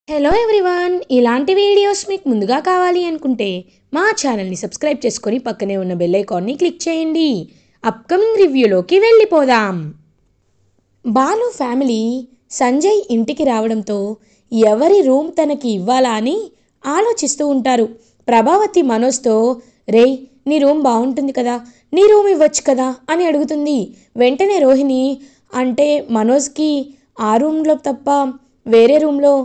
Hello everyone, ఇలాంటి videos మీకు ముందుగా కావాలి అనుకుంటే మా ఛానల్ని సబ్స్క్రైబ్ చేసుకొని పక్కనే ఉన్న బెల్ ఐకాన్ని క్లిక్ చేయండి. అప్కమింగ్ రివ్యూలోకి వెళ్ళిపోదాం. బాలు ఫ్యామిలీ సంజయ్ ఇంటికి రావడంతో ఎవరి రూమ్ తనకి ఇవ్వాలా అని ఆలోచిస్తూ ఉంటారు. ప్రభావతి మనోజ్తో, రేయ్ నీ రూమ్ బాగుంటుంది కదా, నీ రూమ్ ఇవ్వచ్చు కదా అని అడుగుతుంది. వెంటనే రోహిణి, అంటే మనోజ్కి ఆ రూమ్లో తప్ప వేరే రూమ్లో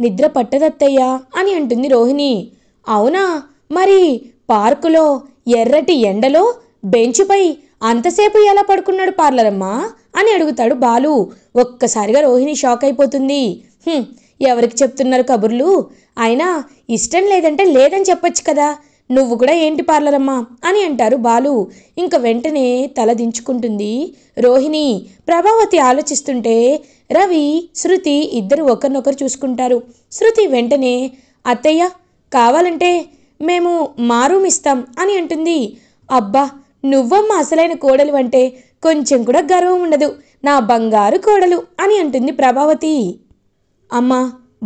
నిద్ర పట్టదత్తయ్యా అని అంటుంది రోహిణి. అవునా, మరి పార్కులో ఎర్రటి ఎండలో బెంచుపై అంతసేపు ఎలా పడుకున్నాడు పార్లరమ్మా అని అడుగుతాడు బాలు. ఒక్కసారిగా రోహిణి షాక్ అయిపోతుంది. ఎవరికి చెప్తున్నారు కబుర్లు, అయినా ఇష్టం లేదంటే లేదని చెప్పొచ్చు కదా, నువ్వు కూడా ఏంటి పార్లరమ్మా అని అంటారు బాలు. ఇంక వెంటనే తల దించుకుంటుంది రోహిణి. ప్రభావతి ఆలోచిస్తుంటే రవి, శృతి ఇద్దరు ఒకరినొకరు చూసుకుంటారు. శృతి వెంటనే, అత్తయ్య కావాలంటే మేము మా రూమ్ ఇస్తాం అని అంటుంది. అబ్బా, నువ్వమ్మ అసలైన కోడలు అంటే కొంచెం కూడా గర్వం ఉండదు, నా బంగారు కోడలు అని అంటుంది ప్రభావతి. అమ్మా,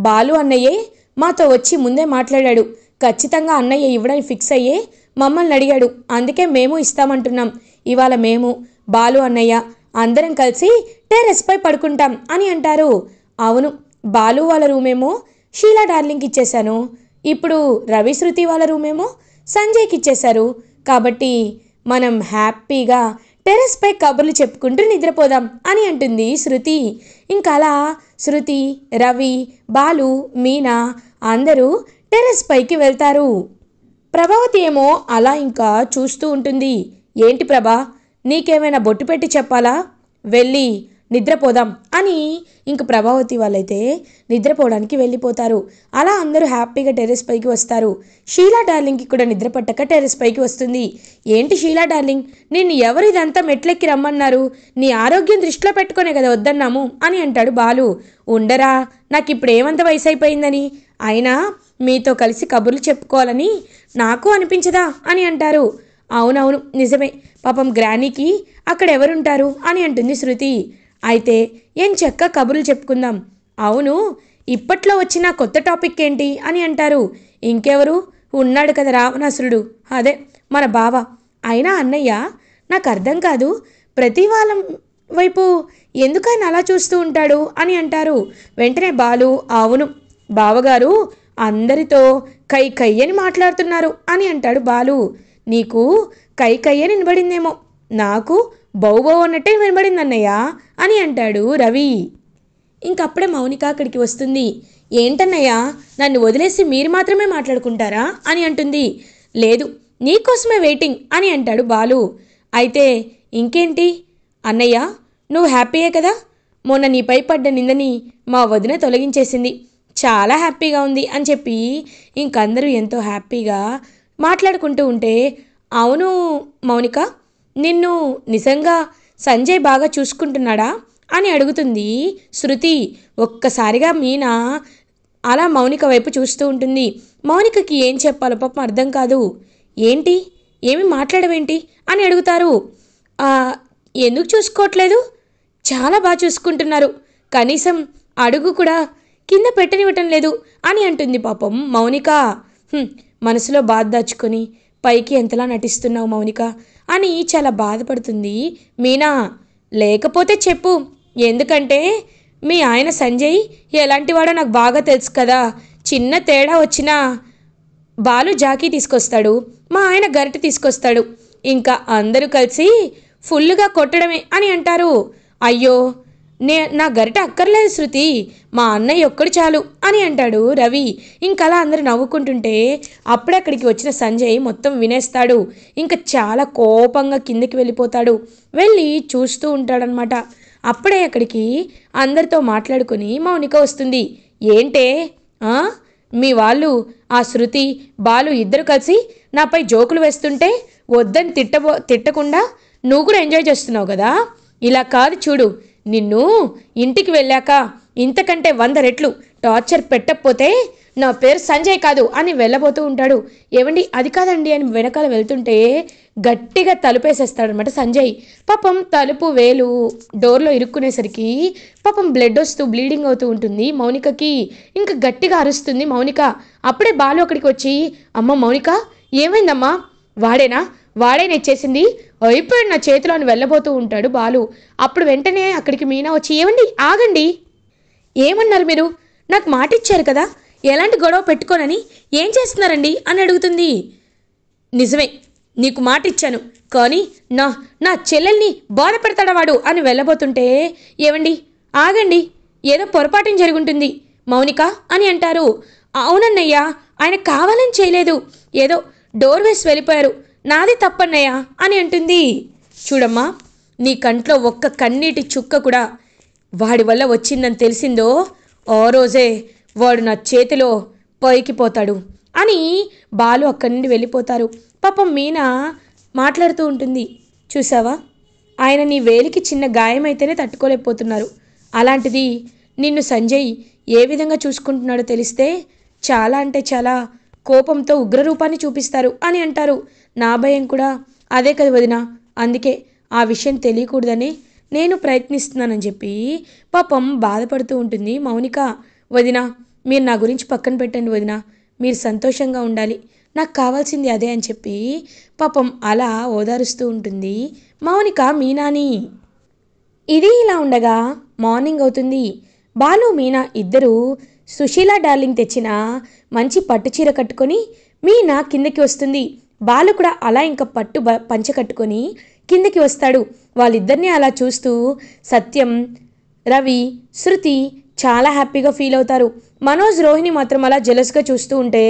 బాలు అన్నయ్యే మాతో వచ్చి ముందే మాట్లాడాడు, ఖచ్చితంగా అన్నయ్య ఇవ్వడానికి ఫిక్స్ అయ్యే మమ్మల్ని అడిగాడు, అందుకే మేము ఇస్తామంటున్నాం. ఇవాళ మేము, బాలు అన్నయ్య అందరం కలిసి టెర్రస్పై పడుకుంటాం అని అంటారు. అవును, బాలు వాళ్ళ రూమేమో షీలా డార్లింగ్కి ఇచ్చేశాను, ఇప్పుడు రవి శృతి వాళ్ళ రూమేమో సంజయ్కి ఇచ్చేశారు, కాబట్టి మనం హ్యాపీగా టెర్రస్పై కబుర్లు చెప్పుకుంటూ నిద్రపోదాం అని అంటుంది శృతి. ఇంకా అలా శృతి, రవి, బాలు, మీనా అందరూ టెర్రస్ పైకి వెళ్తారు. ప్రభావతి ఏమో అలా ఇంకా చూస్తూ ఉంటుంది. ఏంటి ప్రభా, నీకేమైనా బొట్టు పెట్టి చెప్పాలా, వెళ్ళి నిద్రపోదాం అని ఇంక ప్రభావతి వాళ్ళైతే నిద్రపోవడానికి వెళ్ళిపోతారు. అలా అందరూ హ్యాపీగా టెర్రస్ పైకి వస్తారు. షీలా డార్లింగ్కి కూడా నిద్ర పట్టక టెర్రస్ పైకి వస్తుంది. ఏంటి షీలా డార్లింగ్, నిన్ను ఎవరు ఇదంతా మెట్లెక్కి రమ్మన్నారు, నీ ఆరోగ్యం దృష్టిలో పెట్టుకునే కదా వద్దన్నాము అని అంటాడు బాలు. ఉండరా, నాకు ఇప్పుడు ఏమంత వయసు అయిపోయిందని, అయినా మీతో కలిసి కబుర్లు చెప్పుకోవాలని నాకు అనిపించదా అని అంటారు. అవునవును నిజమే, పాపం గ్రానీకి అక్కడ ఎవరుంటారు అని అంటుంది శృతి. అయితే ఏం చెక్క కబుర్లు చెప్పుకుందాం. అవును, ఇప్పట్లో వచ్చిన కొత్త టాపిక్ ఏంటి అని అంటారు. ఇంకెవరు ఉన్నాడు కదా రావణాసురుడు, అదే మన బావ. అయినా అన్నయ్య నాకు అర్థం కాదు, ప్రతి వాళ్ళ వైపు ఎందుకైనా అలా చూస్తూ ఉంటాడు అని అంటారు. వెంటనే బాలు, అవును బావగారు అందరితో కై కయ్యని మాట్లాడుతున్నారు అని అంటాడు బాలు. నీకు కై కయ్యని వినబడిందేమో, నాకు బౌ బౌ అన్నట్టే వినబడింది అన్నయ్య అని అంటాడు రవి. ఇంకప్పుడే మౌనిక అక్కడికి వస్తుంది. ఏంటన్నయ్య, నన్ను వదిలేసి మీరు మాత్రమే మాట్లాడుకుంటారా అని అంటుంది. లేదు, నీకోసమే వెయిటింగ్ అని అంటాడు బాలు. అయితే ఇంకేంటి అన్నయ్య, నువ్వు హ్యాపీయే కదా, మొన్న నీపై పడ్డ నిందని మా వదిన తొలగించేసింది, చాలా హ్యాపీగా ఉంది అని చెప్పి ఇంకందరూ ఎంతో హ్యాపీగా మాట్లాడుకుంటూ ఉంటే, అవును మౌనిక, నిన్ను నిజంగా సంజయ్ బాగా చూసుకుంటున్నాడా అని అడుగుతుంది శృతి. ఒక్కసారిగా మీనా అలా మౌనిక వైపు చూస్తూ ఉంటుంది. మౌనికకి ఏం చెప్పాలో పాపం అర్థం కాదు. ఏంటి, ఏమి మాట్లాడవేంటి అని అడుగుతారు. ఎందుకు చూసుకోవట్లేదు, చాలా బాగా చూసుకుంటున్నారు, కనీసం అడుగు కూడా కింద పెట్టనివ్వటం లేదు అని అంటుంది పాపం మౌనిక. మనసులో బాధ దాచుకొని పైకి ఎంతలా నటిస్తున్నావు మౌనిక అని చాలా బాధపడుతుంది మీనా. లేకపోతే చెప్పు, ఎందుకంటే మీ ఆయన సంజయ్ ఎలాంటివాడో నాకు బాగా తెలుసు కదా, చిన్న తేడా వచ్చినా బాలు జాకీ తీసుకొస్తాడు, మా ఆయన గరిటె తీసుకొస్తాడు, ఇంకా అందరూ కలిసి ఫుల్గా కొట్టడమే అని అంటారు. అయ్యో, నా గరిట అక్కర్లేదు శృతి, మా అన్నయ్య ఒక్కడు చాలు అని అంటాడు రవి. ఇంకలా అందరూ నవ్వుకుంటుంటే అప్పుడే అక్కడికి వచ్చిన సంజయ్ మొత్తం వినేస్తాడు. ఇంకా చాలా కోపంగా కిందకి వెళ్ళిపోతాడు. వెళ్ళి చూస్తూ ఉంటాడనమాట. అప్పుడే అక్కడికి అందరితో మాట్లాడుకుని మౌనిక వస్తుంది. ఏంటే, మీ వాళ్ళు ఆ శృతి, బాలు ఇద్దరు కలిసి నాపై జోకులు వేస్తుంటే వద్దని తిట్టకుండా నువ్వు కూడా ఎంజాయ్ చేస్తున్నావు కదా, ఇలా కాదు చూడు, నిన్ను ఇంటికి వెళ్ళాక ఇంతకంటే 100 రెట్లు టార్చర్ పెట్టకపోతే నా పేరు సంజయ్ కాదు అని వెళ్ళబోతూ ఉంటాడు. ఏవండి అది కాదండి అని వెనకాల వెళ్తుంటే గట్టిగా తలుపేసేస్తాడనమాట సంజయ్. పాపం తలుపు వేలు డోర్లో ఇరుక్కునేసరికి పాపం బ్లడ్ వస్తూ బ్లీడింగ్ అవుతూ ఉంటుంది మౌనికకి. ఇంకా గట్టిగా అరుస్తుంది మౌనిక. అప్పుడే బాలు అక్కడికి వచ్చి, అమ్మ మౌనిక ఏమైందమ్మా? వాడే నెచ్చేసింది, అయిపోయాడు నా చేతిలో అని వెళ్ళబోతూ ఉంటాడు బాలు. అప్పుడు వెంటనే అక్కడికి మీనా వచ్చి, ఏమండి ఆగండి, ఏమన్నారు మీరు? నాకు మాట ఇచ్చారు కదా ఎలాంటి గొడవ పెట్టుకోనని, ఏం చేస్తున్నారండి అని అడుగుతుంది. నిజమే, నీకు మాట ఇచ్చాను, కానీ నా నా చెల్లెల్ని బాధ పెడతాడా వాడు అని వెళ్ళబోతుంటే, ఏవండి ఆగండి, ఏదో పొరపాటున జరుగుంటుంది మౌనిక అని అంటారు. అవునన్నయ్యా, ఆయన కావాలని చేయలేదు, ఏదో డోర్ వేసి వెళ్ళిపోయారు, నాది తప్పన్నయ్యా అని అంటుంది. చూడమ్మా, నీ కంట్లో ఒక్క కన్నీటి చుక్క కూడా వాడి వల్ల వచ్చిందని తెలిసిందో ఆ రోజే వాడు నా చేతిలో పైకి పోతాడు అని బాలు అక్కడి నుండి వెళ్ళిపోతారు. పాపం మీనా మాట్లాడుతూ ఉంటుంది, చూసావా, ఆయన నీ వేలికి చిన్న గాయమైతేనే తట్టుకోలేకపోతున్నారు, అలాంటిది నిన్ను సంజయ్ ఏ విధంగా చూసుకుంటున్నాడో తెలిస్తే చాలా అంటే చాలా కోపంతో ఉగ్రరూపాన్ని చూపిస్తారు అని అంటారు. నా భయం కూడా అదే కదా వదిన, అందుకే ఆ విషయం తెలియకూడదని నేను ప్రయత్నిస్తున్నానని చెప్పి పాపం బాధపడుతూ ఉంటుంది మౌనిక. వదిన, మీరు నా గురించి పక్కన పెట్టండి వదిన, మీరు సంతోషంగా ఉండాలి, నాకు కావాల్సింది అదే అని చెప్పి పాపం అలా ఓదారుస్తూ ఉంటుంది మౌనిక మీనాని. ఇది ఇలా ఉండగా మార్నింగ్ అవుతుంది. బాలు మీనా ఇద్దరూ సుశీల డార్లింగ్ తెచ్చిన మంచి పట్టుచీర కట్టుకొని మీనా కిందకి వస్తుంది. బాలు కూడా అలా ఇంకా పంచ కట్టుకొని కిందకి వస్తాడు. వాళ్ళిద్దరినీ అలా చూస్తూ సత్యం, రవి, శృతి చాలా హ్యాపీగా ఫీల్ అవుతారు. మనోజ్, రోహిణి మాత్రం అలా జెలస్గా చూస్తూ ఉంటే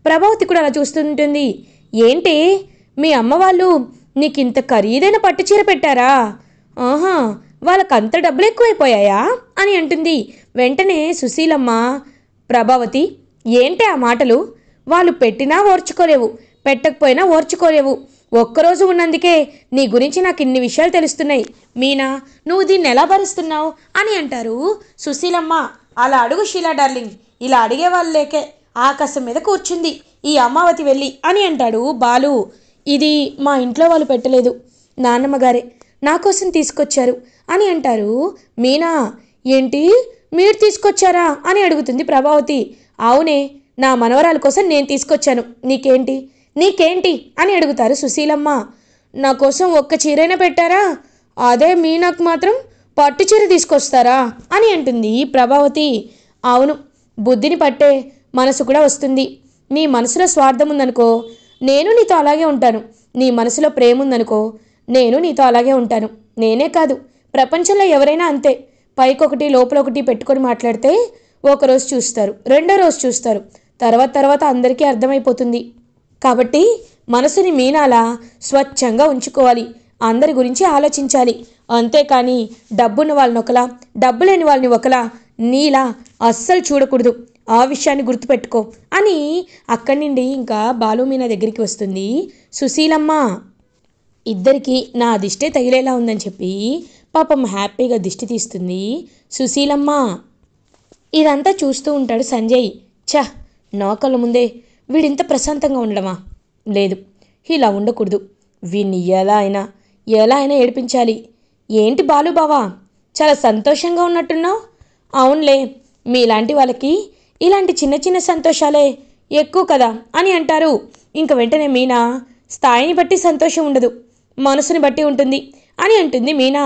ప్రభావతి కూడా అలా చూస్తూ ఉంటుంది. ఏంటి మీ అమ్మ వాళ్ళు నీకు ఇంత ఖరీదైన పట్టుచీర పెట్టారా? ఆహా, వాళ్ళకంత డబ్బులు ఎక్కువైపోయాయా అని అంటుంది. వెంటనే సుశీలమ్మ, ప్రభావతి ఏంటి ఆ మాటలు? వాళ్ళు పెట్టినా ఓర్చుకోలేవు, పెట్టకపోయినా ఓర్చుకోలేవు, ఒక్కరోజు ఉన్నందుకే నీ గురించి నాకు ఇన్ని విషయాలు తెలుస్తున్నాయి. మీనా, నువ్వు దీన్ని ఎలా భరిస్తున్నావు అని అంటారు సుశీలమ్మ. అలా అడుగు షీలా డార్లింగ్, ఇలా అడిగే వాళ్ళేకే ఆకాశం మీద కూర్చుంది ఈ అమ్మావతి వెళ్ళి అని అంటాడు బాలు. ఇది మా ఇంట్లో వాళ్ళు పెట్టలేదు, నాన్నమ్మగారే నా కోసం తీసుకొచ్చారు అని అంటారు మీనా. ఏంటి, మీరు తీసుకొచ్చారా అని అడుగుతుంది ప్రభావతి. అవునే, నా మనవరాల కోసం నేను తీసుకొచ్చాను, నీకేంటి అని అడుగుతారు సుశీలమ్మ. నా కోసం ఒక్క చీరైనా పెట్టారా? అదే మీనాకు మాత్రం పట్టు చీర తీసుకొస్తారా అని అంటుంది ప్రభావతి. అవును, బుద్ధిని పట్టే మనసు కూడా వస్తుంది. నీ మనసులో స్వార్థం ఉందనుకో, నేను నీతో అలాగే ఉంటాను. నీ మనసులో ప్రేమ ఉందనుకో, నేను నీతో అలాగే ఉంటాను. నేనే కాదు, ప్రపంచంలో ఎవరైనా అంతే. పైకొకటి లోపలొకటి పెట్టుకొని మాట్లాడితే ఒకరోజు చూస్తారు, రెండో రోజు చూస్తారు, తర్వాత అందరికీ అర్థమైపోతుంది. కాబట్టి మనసుని మీనాలా స్వచ్ఛంగా ఉంచుకోవాలి, అందరి గురించి ఆలోచించాలి. అంతేకాని డబ్బున్న వాళ్ళని ఒకలా, డబ్బు లేని వాళ్ళని ఒకలా నీలా అస్సలు చూడకూడదు, ఆ విషయాన్ని గుర్తుపెట్టుకో అని అక్కడి నుండి ఇంకా బాలు మీనా దగ్గరికి వస్తుంది సుశీలమ్మ. ఇద్దరికి నా దిష్టే తగిలేలా ఉందని చెప్పి పాపం హ్యాపీగా దిష్టి తీస్తుంది సుశీలమ్మ. ఇదంతా చూస్తూ ఉంటాడు సంజయ్. నా కళ్ళ ముందే వీడింత ప్రశాంతంగా ఉండడమా? లేదు, ఇలా ఉండకూడదు, వీడిని ఎలా అయినా ఏడిపించాలి. ఏంటి బాలు బావా, చాలా సంతోషంగా ఉన్నట్టున్నావు? అవునులే, మీలాంటి వాళ్ళకి ఇలాంటి చిన్న చిన్న సంతోషాలే ఎక్కువ కదా అని అంటారు. ఇంక వెంటనే మీనా, స్థాయిని బట్టి సంతోషం ఉండదు, మనసుని బట్టి ఉంటుంది అని అంటుంది మీనా.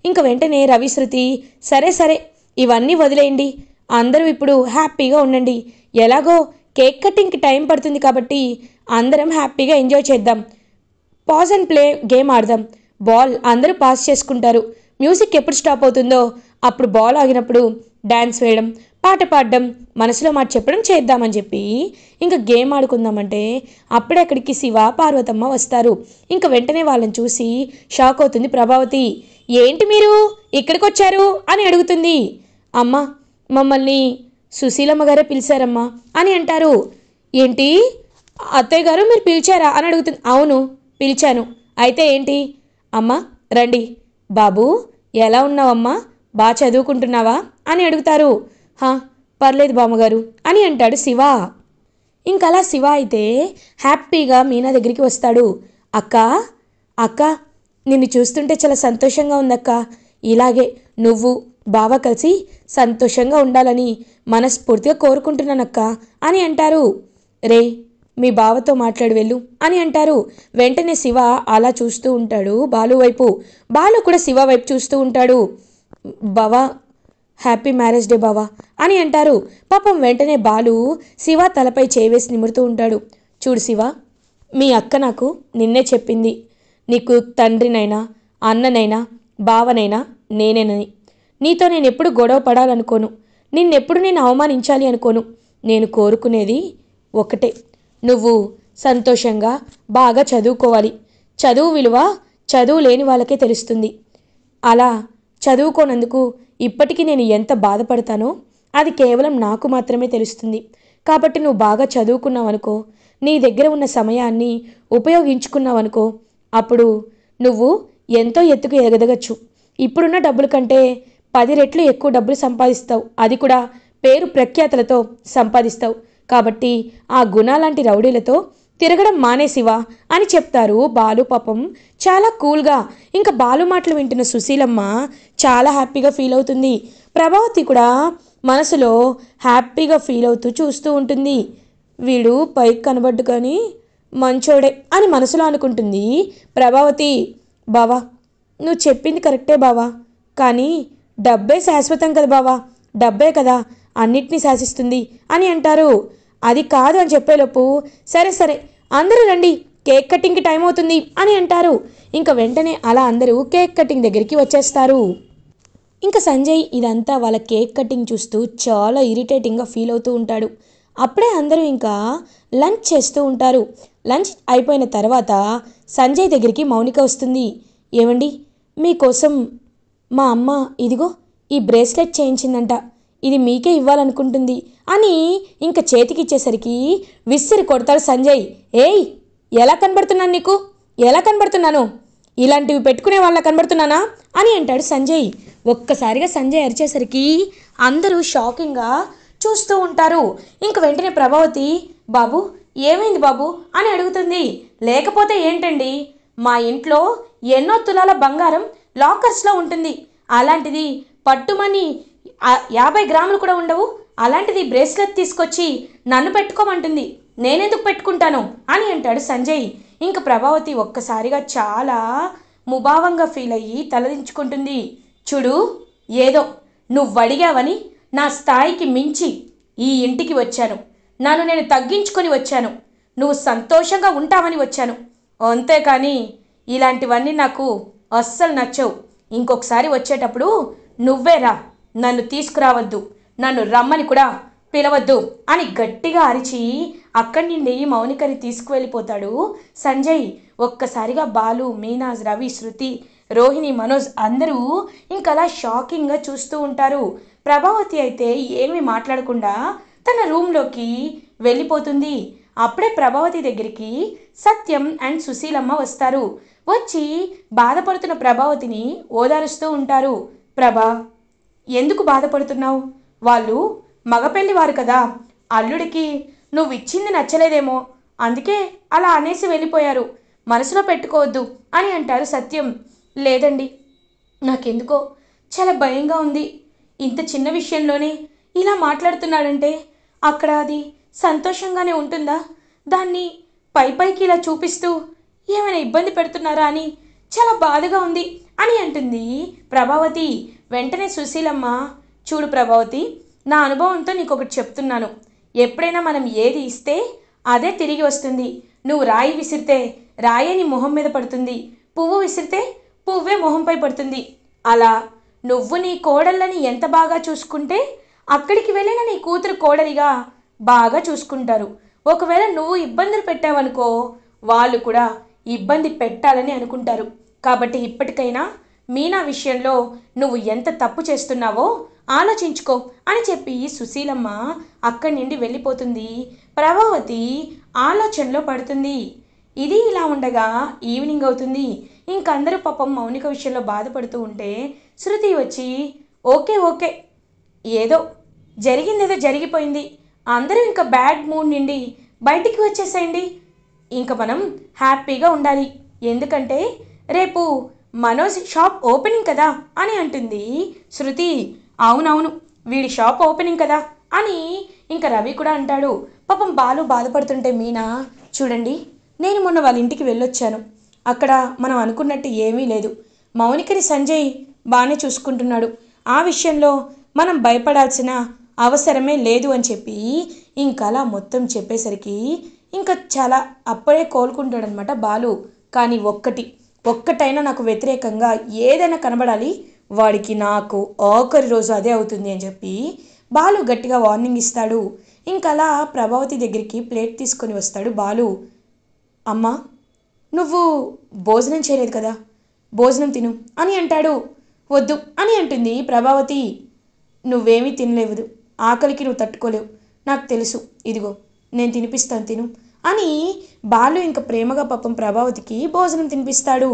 ఇంక వెంటనే రవి, శృతి, సరే ఇవన్నీ వదిలేయండి, అందరూ ఇప్పుడు హ్యాపీగా ఉండండి, ఎలాగో కేక్ కటింగ్కి టైం పడుతుంది కాబట్టి అందరం హ్యాపీగా ఎంజాయ్ చేద్దాం, పాజ్ అండ్ ప్లే గేమ్ ఆడదాం, బాల్ అందరూ పాస్ చేసుకుంటారు, మ్యూజిక్ ఎప్పుడు స్టాప్ అవుతుందో అప్పుడు బాల్ ఆగినప్పుడు డ్యాన్స్ వేయడం, పాట పాడడం, మనసులో మాట చెప్పడం చేద్దామని చెప్పి ఇంకా గేమ్ ఆడుకుందామంటే అప్పుడే అక్కడికి శివ, పార్వతమ్మ వస్తారు. ఇంకా వెంటనే వాళ్ళని చూసి షాక్ అవుతుంది ప్రభావతి. ఏంటి మీరు ఇక్కడికి వచ్చారు అని అడుగుతుంది. అమ్మ, మమ్మల్ని సుశీలమ్మ గారే పిలిచారమ్మా అని అంటారు. ఏంటి, అత్తయ్య గారు మీరు పిలిచారా అని అడుగుతుంది. అవును పిలిచాను, అయితే ఏంటి? అమ్మ రండి. బాబు ఎలా ఉన్నావమ్మా, బాగా చదువుకుంటున్నావా అని అడుగుతారు. పర్లేదు బామ్మగారు అని అంటాడు శివ. ఇంకలా శివ అయితే హ్యాపీగా మీనా దగ్గరికి వస్తాడు. అక్క అక్క నిన్ను చూస్తుంటే చాలా సంతోషంగా ఉందక్క. ఇలాగే నువ్వు బావ కలిసి సంతోషంగా ఉండాలని మనస్ఫూర్తిగా కోరుకుంటున్నానక్క అని అంటారు. రే మీ బావతో మాట్లాడి వెళ్ళు అని అంటారు. వెంటనే శివ అలా చూస్తూ ఉంటాడు బాలు వైపు. బాలు కూడా శివ వైపు చూస్తూ ఉంటాడు. బావా హ్యాపీ మ్యారేజ్ డే బావా అని అంటారు. పాపం వెంటనే బాలు శివ తలపై చేవేసి నిమురుతూ ఉంటాడు. చూడు శివ, మీ అక్క నాకు నిన్నే చెప్పింది, నీకు తండ్రినైనా అన్ననైనా బావనైనా నేనేనని. నీతో నేను ఎప్పుడు గొడవ పడాలనుకోను, నిన్నెప్పుడు నేను అవమానించాలి అనుకోను. నేను కోరుకునేది ఒకటే, నువ్వు సంతోషంగా బాగా చదువుకోవాలి. చదువు విలువ చదువు లేని వాళ్ళకే తెలుస్తుంది. అలా చదువుకోనందుకు ఇప్పటికీ నేను ఎంత బాధపడతానో అది కేవలం నాకు మాత్రమే తెలుస్తుంది. కాబట్టి నువ్వు బాగా చదువుకున్నావనుకో, నీ దగ్గర ఉన్న సమయాన్ని ఉపయోగించుకున్నావనుకో, అప్పుడు నువ్వు ఎంతో ఎత్తుకు ఎదగదగచ్చు. ఇప్పుడున్న డబ్బుల కంటే 10 రెట్లు ఎక్కువ డబ్బులు సంపాదిస్తావు. అది కూడా పేరు ప్రఖ్యాతలతో సంపాదిస్తావు. కాబట్టి ఆ గుణాలాంటి రౌడీలతో తిరగడం మానేసివా అని చెప్తారు బాలు. పాపం చాలా కూల్గా. ఇంకా బాలు మాటలు వింటున్న సుశీలమ్మ చాలా హ్యాపీగా ఫీల్ అవుతుంది. ప్రభావతి కూడా మనసులో హ్యాపీగా ఫీల్ అవుతూ చూస్తూ ఉంటుంది. వీడు పైకి కనబడ్డు కానీ మంచోడే అని మనసులో అనుకుంటుంది ప్రభావతి. బావా నువ్వు చెప్పింది కరెక్టే బావా, కానీ డబ్బే శాశ్వతం కదా బావా, డబ్బే కదా అన్నిటినీ శాసిస్తుంది అని అంటారు. అది కాదు అని చెప్పేలోపు సరే సరే అందరూ రండి, కేక్ కటింగ్కి టైం అవుతుంది అని అంటారు. ఇంకా వెంటనే అలా అందరూ కేక్ కటింగ్ దగ్గరికి వచ్చేస్తారు. ఇంకా సంజయ్ ఇదంతా వాళ్ళ కేక్ కటింగ్ చూస్తూ చాలా ఇరిటేటింగ్గా ఫీల్ అవుతూ ఉంటాడు. అప్పుడే అందరూ ఇంకా లంచ్ చేస్తూ ఉంటారు. లంచ్ అయిపోయిన తర్వాత సంజయ్ దగ్గరికి మౌనిక వస్తుంది. ఏమండి, మీకోసం మా అమ్మ ఇదిగో ఈ బ్రేస్లెట్ చేయించిందంట, ఇది మీకే ఇవ్వాలనుకుంటుంది అని ఇంకా చేతికిచ్చేసరికి విసిరి కొడతాడు సంజయ్. ఏయ్ ఎలా కనబడుతున్నాను నీకు, ఎలా కనబడుతున్నాను, ఇలాంటివి పెట్టుకునే వాళ్ళ కనబడుతున్నానా అని అంటాడు సంజయ్. ఒక్కసారిగా సంజయ్ అరిచేసరికి అందరూ షాకింగ్గా చూస్తూ ఉంటారు. ఇంక వెంటనే ప్రభావతి బాబు ఏమైంది బాబు అని అడుగుతుంది. లేకపోతే ఏంటండి, మా ఇంట్లో ఎన్నో తులాల బంగారం లాకర్స్లో ఉంటుంది, అలాంటిది పట్టుమని 50 గ్రాములు కూడా ఉండవు, అలాంటిది బ్రేస్లెట్ తీసుకొచ్చి నన్ను పెట్టుకోమంటుంది, నేనెందుకు పెట్టుకుంటాను అని అంటాడు సంజయ్. ఇంక ప్రభావతి ఒక్కసారిగా చాలా ముభావంగా ఫీల్ అయ్యి తలదించుకుంటుంది. చూడు, ఏదో నువ్వు అడిగావని నా స్థాయికి మించి ఈ ఇంటికి వచ్చాను, నన్ను నేను తగ్గించుకొని వచ్చాను, నువ్వు సంతోషంగా ఉంటావని వచ్చాను, అంతేకాని ఇలాంటివన్నీ నాకు అస్సలు నచ్చవు. ఇంకొకసారి వచ్చేటప్పుడు నువ్వే రా, నన్ను తీసుకురావద్దు, నన్ను రమ్మని కూడా పిలవద్దు అని గట్టిగా అరిచి అక్కడి నుండి మౌనికని తీసుకువెళ్ళిపోతాడు సంజయ్. ఒక్కసారిగా బాలు, మీనా, రవి, శృతి, రోహిణి, మనోజ్ అందరూ ఇంకలా షాకింగ్గా చూస్తూ ఉంటారు. ప్రభావతి అయితే ఏమీ మాట్లాడకుండా తన రూమ్లోకి వెళ్ళిపోతుంది. అప్పుడే ప్రభావతి దగ్గరికి సత్యం అండ్ సుశీలమ్మ వస్తారు. వచ్చి బాధపడుతున్న ప్రభావతిని ఓదారుస్తూ ఉంటారు. ప్రభా ఎందుకు బాధపడుతున్నావు, వాళ్ళు మగపెళ్లి వారు కదా, అల్లుడికి నువ్వు ఇచ్చింది నచ్చలేదేమో, అందుకే అలా అనేసి వెళ్ళిపోయారు, మనసులో పెట్టుకోవద్దు అని అంటారు సత్యం. లేదండి, నాకెందుకో చాలా భయంగా ఉంది, ఇంత చిన్న విషయంలోనే ఇలా మాట్లాడుతున్నాడంటే అక్కడ అది సంతోషంగానే ఉంటుందా, దాన్ని పైకి ఇలా చూపిస్తూ ఏమైనా ఇబ్బంది పెడుతున్నారా అని చాలా బాధగా ఉంది అని అంటుంది ప్రభావతి. వెంటనే సుశీలమ్మ, చూడు ప్రభావతి, నా అనుభవంతో నీకు ఒకటి చెప్తున్నాను, ఎప్పుడైనా మనం ఏది ఇస్తే అదే తిరిగి వస్తుంది. నువ్వు రాయి విసిరితే రాయే నీ మొహం మీద పడుతుంది, పువ్వు విసిరితే పువ్వే మొహంపై పడుతుంది. అలా నువ్వు నీ కోడళ్ళని ఎంత బాగా చూసుకుంటే అక్కడికి వెళ్ళిన నీ కూతురు కోడలిగా బాగా చూసుకుంటారు. ఒకవేళ నువ్వు ఇబ్బందులు పెట్టావనుకో, వాళ్ళు కూడా ఇబ్బంది పెట్టాలని అనుకుంటారు. కాబట్టి ఇప్పటికైనా మీనా విషయంలో నువ్వు ఎంత తప్పు చేస్తున్నావో ఆలోచించుకో అని చెప్పి సుశీలమ్మ అక్కడి నుండి వెళ్ళిపోతుంది. ప్రభావతి ఆలోచనలో పడుతుంది. ఇది ఇలా ఉండగా ఈవినింగ్ అవుతుంది. ఇంకందరూ పాపం మౌనిక విషయంలో బాధపడుతూ ఉంటే శృతి వచ్చి ఓకే ఓకే, ఏదో జరిగిందేదో జరిగిపోయింది. అందరూ ఇంకా బ్యాడ్ మూడ్ నుండి బయటికి వచ్చేసేయండి. ఇంక మనం హ్యాపీగా ఉండాలి. ఎందుకంటే రేపు మనోజ్ షాప్ ఓపెనింగ్ కదా అని అంటుంది శృతి. అవునవును, వీడి షాప్ ఓపెనింగ్ కదా అని ఇంకా రవి కూడా అంటాడు. పాపం బాలు బాధపడుతుంటే మీనా, చూడండి నేను మొన్న వాళ్ళ ఇంటికి వెళ్ళొచ్చాను. అక్కడ మనం అనుకున్నట్టు ఏమీ లేదు. మౌనికని సంజయ్ బాగానే చూసుకుంటున్నాడు. ఆ విషయంలో మనం భయపడాల్సిన అవసరమే లేదు అని చెప్పి ఇంకలా మొత్తం చెప్పేసరికి ఇంకా చాలా అప్పుడే కోలుకుంటాడనమాట బాలు. కానీ ఒక్కటైనా నాకు వ్యతిరేకంగా ఏదైనా కనబడాలి, వాడికి నాకు ఆఖరి రోజు అదే అవుతుంది అని చెప్పి బాలు గట్టిగా వార్నింగ్ ఇస్తాడు. ఇంకలా ప్రభావతి దగ్గరికి ప్లేట్ తీసుకొని వస్తాడు బాలు. అమ్మా, నువ్వు భోజనం చేయలేదు కదా, భోజనం తిను అని అంటాడు. వద్దు అని అంటుంది ప్రభావతి. నువ్వేమీ తినలేవు, ఆకలికి నువ్వు తట్టుకోలేవు, నాకు తెలుసు, ఇదిగో నేను తినిపిస్తాను తిను అని బాలు ఇంకా ప్రేమగా పాపం ప్రభావతికి భోజనం తినిపిస్తాడు.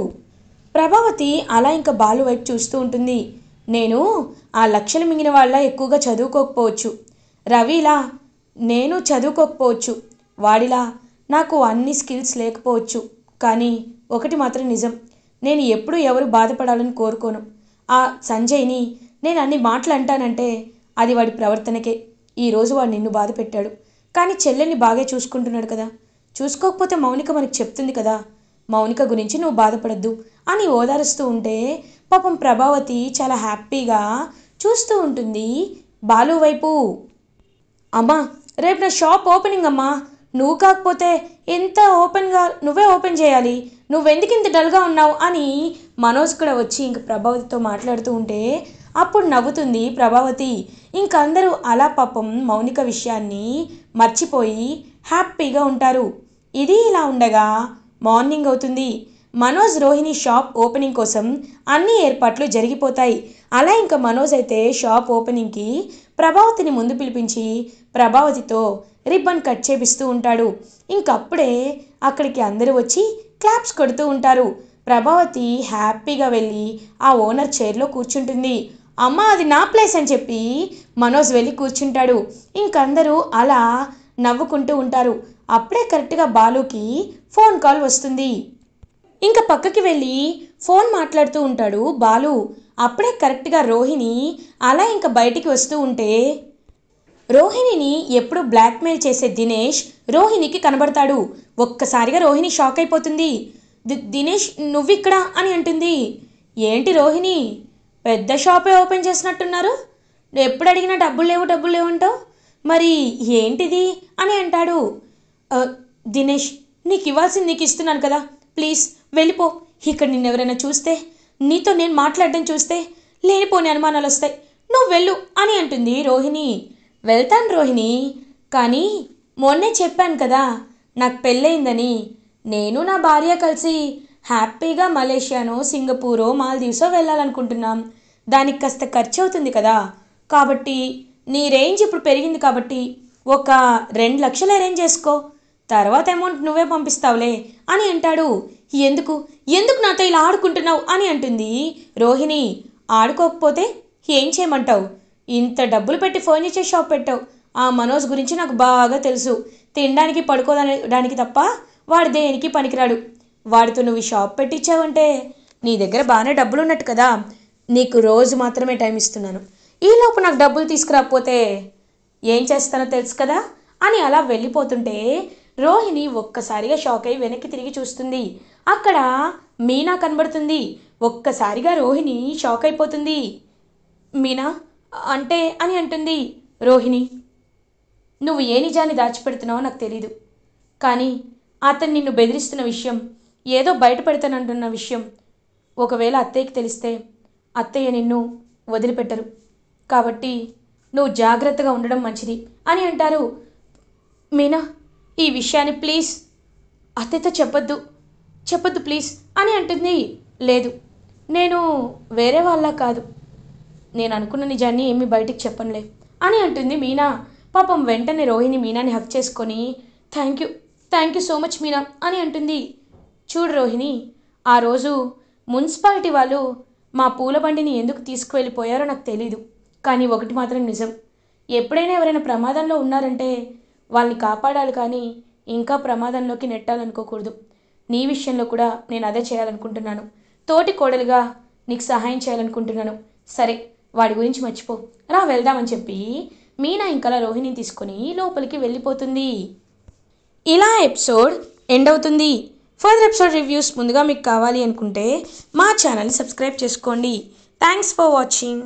ప్రభావతి అలా ఇంకా బాలు వైపు చూస్తూ ఉంటుంది. నేను ఆ లక్షలు మింగిన వాళ్ళ ఎక్కువగా చదువుకోకపోవచ్చు, రవిలా నేను చదువుకోకపోవచ్చు, వాడిలా నాకు అన్ని స్కిల్స్ లేకపోవచ్చు, కానీ ఒకటి మాత్రం నిజం, నేను ఎప్పుడూ ఎవరు బాధపడాలని కోరుకోను. ఆ సంజయ్ని నేను అన్ని మాటలు అంటానంటే అది వాడి ప్రవర్తనకే. ఈరోజు వాడు నిన్ను బాధ పెట్టాడు, కానీ చెల్లెల్ని బాగా చూసుకుంటున్నాడు కదా. చూసుకోకపోతే మౌనిక మనకు చెప్తుంది కదా, మౌనిక గురించి నువ్వు బాధపడద్దు అని ఓదారుస్తూ ఉంటే పాపం ప్రభావతి చాలా హ్యాపీగా చూస్తూ ఉంటుంది బాలు వైపు. అమ్మా, రేపు నా షాప్ ఓపెనింగ్ అమ్మా, నువ్వు కాకపోతే ఎంత ఓపెన్గా నువ్వే ఓపెన్ చేయాలి, నువ్వెందుకు ఇంత డల్గా ఉన్నావు అని మనోజ్ కూడా వచ్చి ఇంక ప్రభావతితో మాట్లాడుతూ ఉంటే అప్పుడు నవ్వుతుంది ప్రభావతి. ఇంకందరూ అలా పాపం మౌనిక విషయాన్ని మర్చిపోయి హ్యాపీగా ఉంటారు. ఇది ఇలా ఉండగా మార్నింగ్ అవుతుంది. మనోజ్ రోహిణి షాప్ ఓపెనింగ్ కోసం అన్ని ఏర్పాట్లు జరిగిపోతాయి. అలా ఇంకా మనోజ్ అయితే షాప్ ఓపెనింగ్కి ప్రభావతిని ముందు పిలిపించి ప్రభావతితో రిబ్బన్ కట్ చేపిస్తూ ఉంటాడు. ఇంకప్పుడే అక్కడికి అందరూ వచ్చి క్లాప్స్ కొడుతూ ఉంటారు. ప్రభావతి హ్యాపీగా వెళ్ళి ఆ ఓనర్ చైర్లో కూర్చుంటుంది. అమ్మ, అది నా ప్లేస్ అని చెప్పి మనోజ్ వెళ్ళి కూర్చుంటాడు. ఇంకందరూ అలా నవ్వుకుంటూ ఉంటారు. అప్పుడే కరెక్ట్గా బాలుకి ఫోన్ కాల్ వస్తుంది. ఇంకా పక్కకి వెళ్ళి ఫోన్ మాట్లాడుతూ ఉంటాడు బాలు. అప్పుడే కరెక్ట్గా రోహిణి అలా ఇంకా బయటికి వస్తూ ఉంటే రోహిణిని ఎప్పుడు బ్లాక్మెయిల్ చేసే దినేష్ రోహిణికి కనబడతాడు. ఒక్కసారిగా రోహిణి షాక్ అయిపోతుంది. దినేష్ నువ్విక్కడ అని అంటుంది. ఏంటి రోహిణి, పెద్ద షాపే ఓపెన్ చేసినట్టున్నారు, ఎప్పుడు అడిగినా డబ్బులు లేవు అంటావు, మరి ఏంటిది అని అంటాడు. దినేష్, నీకు ఇవ్వాల్సింది నీకు ఇస్తున్నాను కదా, ప్లీజ్ వెళ్ళిపో. ఇక్కడ నిన్నెవరైనా చూస్తే, నీతో నేను మాట్లాడడం చూస్తే లేనిపోని అనుమానాలు వస్తాయి, నువ్వు వెళ్ళు అని అంటుంది రోహిణి. వెళ్తాను రోహిణి, కానీ మొన్నే చెప్పాను కదా నాకు పెళ్ళయిందని. నేను నా భార్య కలిసి హ్యాపీగా మలేషియానో సింగపూరో మాల్దీవ్సో వెళ్ళాలనుకుంటున్నాం. దానికి కాస్త ఖర్చు అవుతుంది కదా, కాబట్టి నీ రేంజ్ ఇప్పుడు పెరిగింది కాబట్టి ఒక 2 లక్షలు అరేంజ్ చేసుకో, తర్వాత అమౌంట్ నువ్వే పంపిస్తావులే అని అంటాడు. ఎందుకు ఎందుకు నాతో ఇలా ఆడుకుంటున్నావు అని అంటుంది రోహిణి. ఆడుకోకపోతే ఏం చేయమంటావు, ఇంత డబ్బులు పెట్టి ఫర్నిచర్ షాప్ పెట్టావు. ఆ మనోజ్ గురించి నాకు బాగా తెలుసు, తినడానికి పడుకోవడానికి తప్ప వాడు దేనికి పనికిరాడు. వాడితో నువ్వు ఈ షాప్ పెట్టించావంటే నీ దగ్గర బాగానే డబ్బులు ఉన్నట్టు కదా. నీకు రోజు మాత్రమే టైం ఇస్తున్నాను, ఈలోపు నాకు డబ్బులు తీసుకురాకపోతే ఏం చేస్తానో తెలుసు కదా అని అలా వెళ్ళిపోతుంటే రోహిణి ఒక్కసారిగా షాక్ అయి వెనక్కి తిరిగి చూస్తుంది. అక్కడ మీనా కనబడుతుంది. ఒక్కసారిగా రోహిణి షాక్ అయిపోతుంది. మీనా అంటే అని అంటుంది. రోహిణి, నువ్వు ఏ నిజాన్ని దాచిపెడుతున్నావో నాకు తెలీదు, కానీ అతను నిన్ను బెదిరిస్తున్న విషయం, ఏదో బయటపెడతానంటున్న విషయం ఒకవేళ అత్తయ్యకి తెలిస్తే అత్తయ్య నిన్ను వదిలిపెట్టరు, కాబట్టి నువ్వు జాగ్రత్తగా ఉండడం మంచిది అని అంటారు. మీనా, ఈ విషయాన్ని ప్లీజ్ అత్తయ్యతో చెప్పొద్దు ప్లీజ్ అని అంటుంది. లేదు, నేను వేరే వాళ్ళ కాదు, నేను అనుకున్న నిజాన్ని ఏమీ బయటికి చెప్పనులే అని అంటుంది మీనా. పాపం వెంటనే రోహిణి మీనాని హక్ చేసుకొని thank you so much Meena అని అంటుంది. చూడు రోహిణి, ఆ రోజు మున్సిపాలిటీ వాళ్ళు మా పూల బండిని ఎందుకు తీసుకువెళ్ళిపోయారో నాకు తెలీదు, కానీ ఒకటి మాత్రం నిజం, ఎప్పుడైనా ఎవరైనా ప్రమాదంలో ఉన్నారంటే వాళ్ళని కాపాడాలి కానీ ఇంకా ప్రమాదంలోకి నెట్టాలనుకోకూడదు. నీ విషయంలో కూడా నేను అదే చేయాలనుకుంటున్నాను. తోటి కోడలిగా నీకు సహాయం చేయాలనుకుంటున్నాను. సరే, వాడి గురించి మర్చిపో, రా వెళ్దామని చెప్పి మీనా ఇంకలా రోహిణిని తీసుకొని లోపలికి వెళ్ళిపోతుంది. ఇలా ఎపిసోడ్ ఎండ్ అవుతుంది. ఫర్దర్ ఎపిసోడ్ రివ్యూస్ ముందుగా మీకు కావాలి అనుకుంటే మా ఛానల్ని సబ్స్క్రైబ్ చేసుకోండి. Thanks for watching.